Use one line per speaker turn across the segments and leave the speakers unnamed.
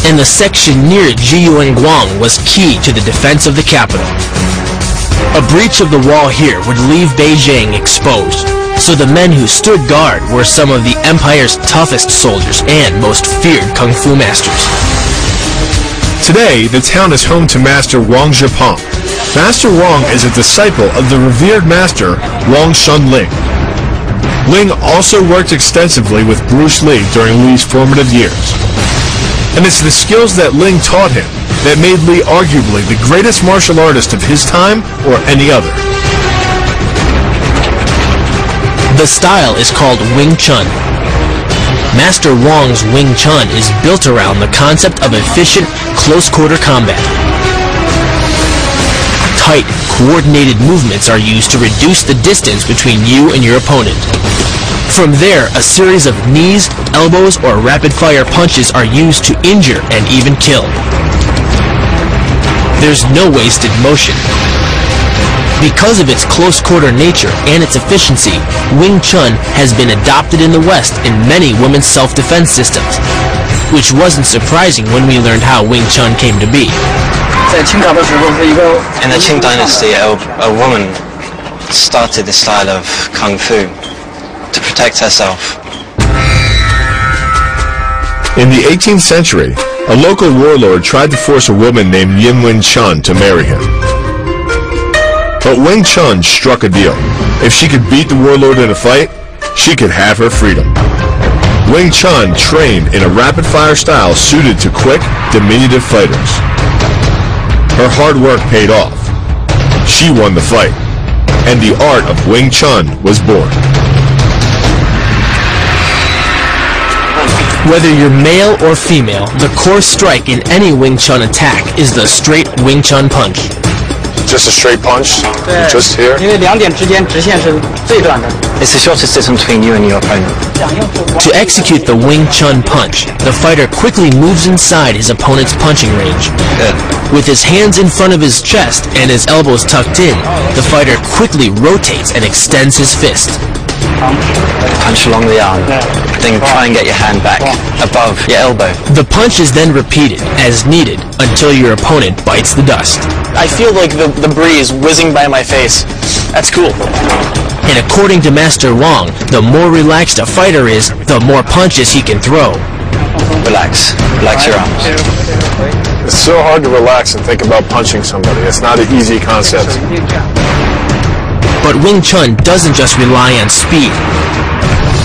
and the section near Jiyuanguang was key to the defense of the capital. A breach of the wall here would leave Beijing exposed, so the men who stood guard were some of the empire's toughest soldiers and most feared kung fu masters.
Today, the town is home to Master Wang Zhipeng. Master Wang is a disciple of the revered master Wang Shunling. Ling also worked extensively with Bruce Lee during Lee's formative years. And it's the skills that Ling taught him that made Lee arguably the greatest martial artist of his time or any other.
The style is called Wing Chun. Master Wang's Wing Chun is built around the concept of efficient, close-quarter combat. Tight, coordinated movements are used to reduce the distance between you and your opponent. From there, a series of knees, elbows, or rapid-fire punches are used to injure and even kill. There's no wasted motion. Because of its close-quarter nature and its efficiency, Wing Chun has been adopted in the West in many women's self-defense systems, which wasn't surprising when we learned how Wing Chun came to be.
In the Qing dynasty, a woman started the style of kung fu to protect herself.
In the 18th century, a local warlord tried to force a woman named Yin Wing Chun to marry him. But Wing Chun struck a deal. If she could beat the warlord in a fight, she could have her freedom. Wing Chun trained in a rapid-fire style suited to quick, diminutive fighters. Her hard work paid off. She won the fight, and the art of Wing Chun was born.
Whether you're male or female, the core strike in any Wing Chun attack is the straight Wing Chun punch.
Just a straight punch? Just here?
It's the shortest distance between you and your opponent.
To execute the Wing Chun punch, the fighter quickly moves inside his opponent's punching range.
Good.
With his hands in front of his chest and his elbows tucked in, the fighter quickly rotates and extends his fist.
Punch along the arm, then try and get your hand back above your elbow.
The punch is then repeated, as needed, until your opponent bites the dust.
I feel like the breeze whizzing by my face. That's cool.
And according to Master Wang, the more relaxed a fighter is, the more punches he can throw.
Relax. Relax your arms.
It's so hard to relax and think about punching somebody. It's not an easy concept.
But Wing Chun doesn't just rely on speed.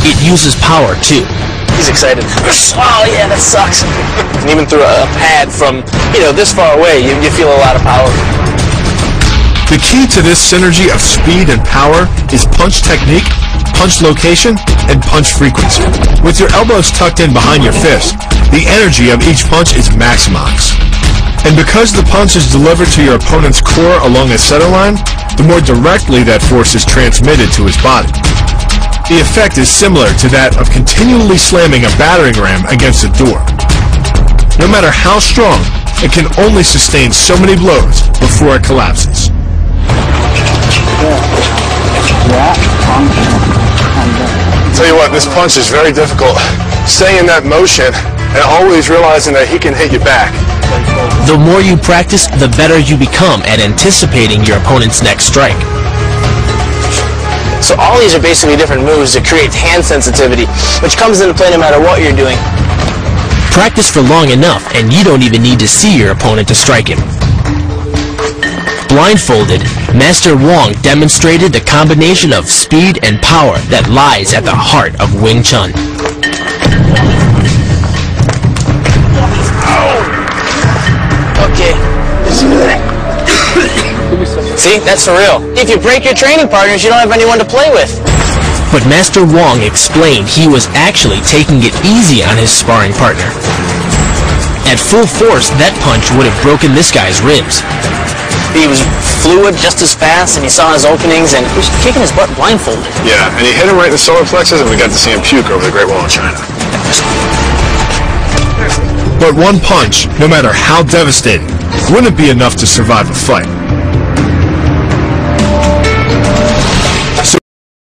It uses power, too.
He's excited. Oh, yeah, that sucks. And even through a pad from, this far away, you feel a lot of power.
The key to this synergy of speed and power is punch technique, punch location, and punch frequency. With your elbows tucked in behind your fist, the energy of each punch is maximized. And because the punch is delivered to your opponent's core along a center line, the more directly that force is transmitted to his body. The effect is similar to that of continually slamming a battering ram against a door. No matter how strong, it can only sustain so many blows before it collapses. Tell you what, this punch is very difficult. Staying in that motion and always realizing that he can hit you back.
The more you practice, the better you become at anticipating your opponent's next strike.
So all these are basically different moves that create hand sensitivity, which comes into play no matter what you're doing.
Practice for long enough, and you don't even need to see your opponent to strike him. Blindfolded, Master Wang demonstrated the combination of speed and power that lies at the heart of Wing Chun.
Okay. See, that's for real. If you break your training partners, you don't have anyone to play with.
But Master Wang explained he was actually taking it easy on his sparring partner. At full force, that punch would have broken this guy's ribs.
He was fluid just as fast, and he saw his openings, and he was kicking his butt blindfolded.
Yeah, and he hit him right in the solar plexus, and we got to see him puke over the Great Wall of China. But one punch, no matter how devastating, wouldn't be enough to survive a fight.